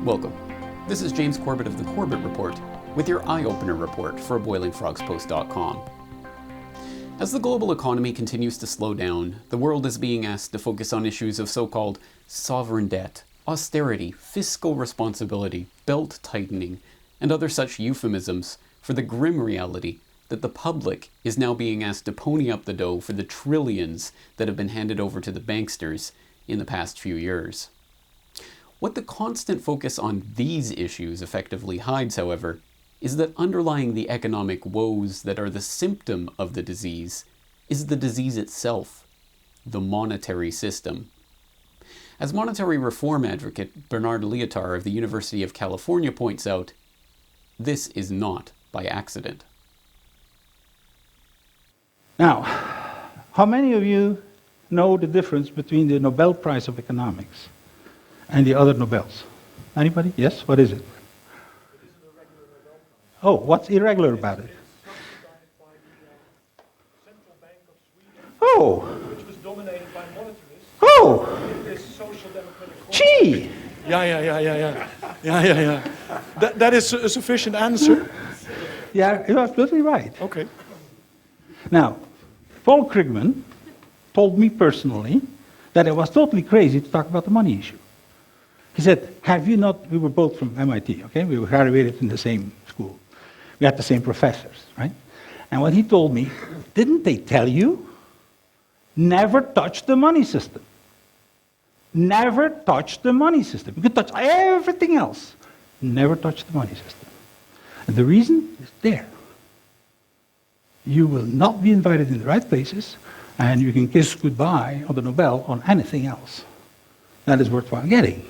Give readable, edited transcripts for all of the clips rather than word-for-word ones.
Welcome. This is James Corbett of the Corbett Report with your eye-opener report for boilingfrogspost.com. As the global economy continues to slow down, the world is being asked to focus on issues of so-called sovereign debt, austerity, fiscal responsibility, belt tightening, and other such euphemisms for the grim reality that the public is now being asked to pony up the dough for the trillions that have been handed over to the banksters in the past few years. What the constant focus on these issues effectively hides, however, is that underlying the economic woes that are the symptom of the disease is the disease itself, the monetary system. As monetary reform advocate Bernard Lietaer of the University of California points out, this is not by accident. Now, how many of you know the difference between the Nobel Prize of Economics and the other Nobels? Anybody? Yes? What is it? Oh, what's irregular about it? Oh! Which was dominated by monetarists. Oh! This social democratic. Gee! Yeah. That is a sufficient answer. Yeah, you're absolutely right. Okay. Now, Paul Krugman told me personally that it was totally crazy to talk about the money issue. He said, we were both from MIT, okay? We were graduated in the same school. We had the same professors, right? And what he told me, didn't they tell you? Never touch the money system. Never touch the money system. You can touch everything else. Never touch the money system. And the reason is there. You will not be invited in the right places, and you can kiss goodbye on the Nobel on anything else that is worthwhile getting.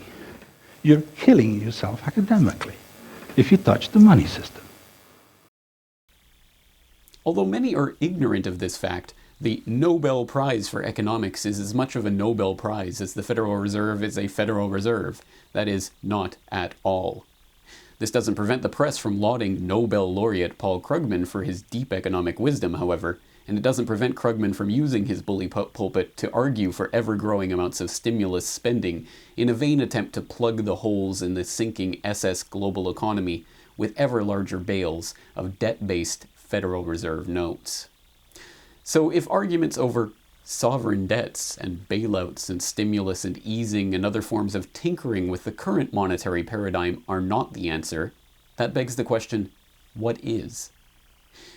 You're killing yourself academically if you touch the money system. Although many are ignorant of this fact, the Nobel Prize for Economics is as much of a Nobel Prize as the Federal Reserve is a Federal Reserve. That is, not at all. This doesn't prevent the press from lauding Nobel laureate Paul Krugman for his deep economic wisdom, however, and it doesn't prevent Krugman from using his bully pulpit to argue for ever-growing amounts of stimulus spending in a vain attempt to plug the holes in the sinking SS global economy with ever larger bales of debt-based Federal Reserve notes. So if arguments over sovereign debts and bailouts and stimulus and easing and other forms of tinkering with the current monetary paradigm are not the answer, that begs the question, what is?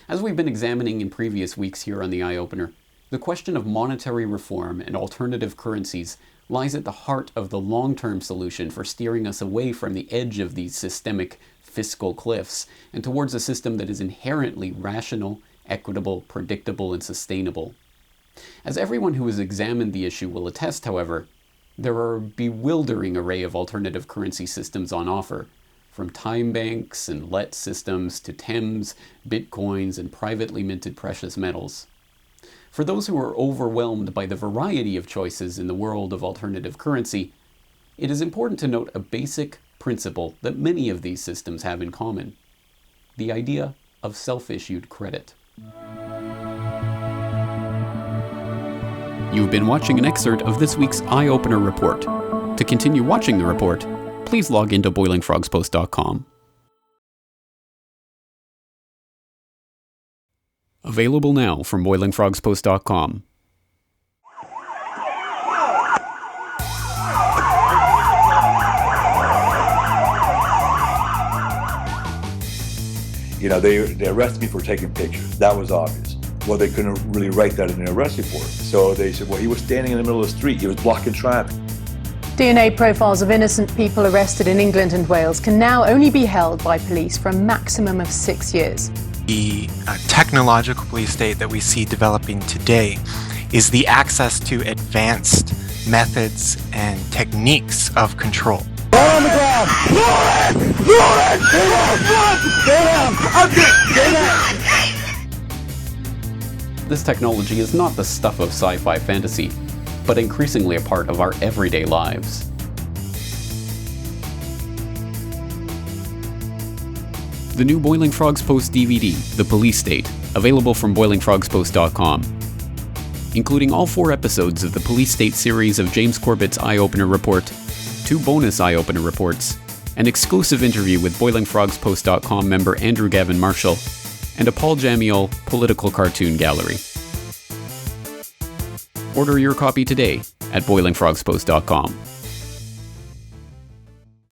As we've been examining in previous weeks here on the Eye Opener, the question of monetary reform and alternative currencies lies at the heart of the long-term solution for steering us away from the edge of these systemic fiscal cliffs and towards a system that is inherently rational, equitable, predictable, and sustainable. As everyone who has examined the issue will attest, however, there are a bewildering array of alternative currency systems on offer, from time banks and let systems to TEMS, bitcoins, and privately minted precious metals. For those who are overwhelmed by the variety of choices in the world of alternative currency, it is important to note a basic principle that many of these systems have in common: the idea of self-issued credit. You've been watching an excerpt of this week's Eye Opener report. To continue watching the report, please log into boilingfrogspost.com. Available now from boilingfrogspost.com. They arrested me for taking pictures. That was obvious. Well, they couldn't really write that in their arrest report. So they said, well, he was standing in the middle of the street. He was blocking traffic. DNA profiles of innocent people arrested in England and Wales can now only be held by police for a maximum of 6 years. The technological police state that we see developing today is the access to advanced methods and techniques of control. On the ground! Get down! This technology is not the stuff of sci-fi fantasy, but increasingly a part of our everyday lives. The new Boiling Frogs Post DVD, The Police State, available from boilingfrogspost.com. Including all 4 episodes of the Police State series of James Corbett's Eye Opener Report, 2 bonus Eye Opener reports, an exclusive interview with BoilingFrogsPost.com member Andrew Gavin Marshall, and a Paul Jamiel political cartoon gallery. Order your copy today at BoilingFrogsPost.com.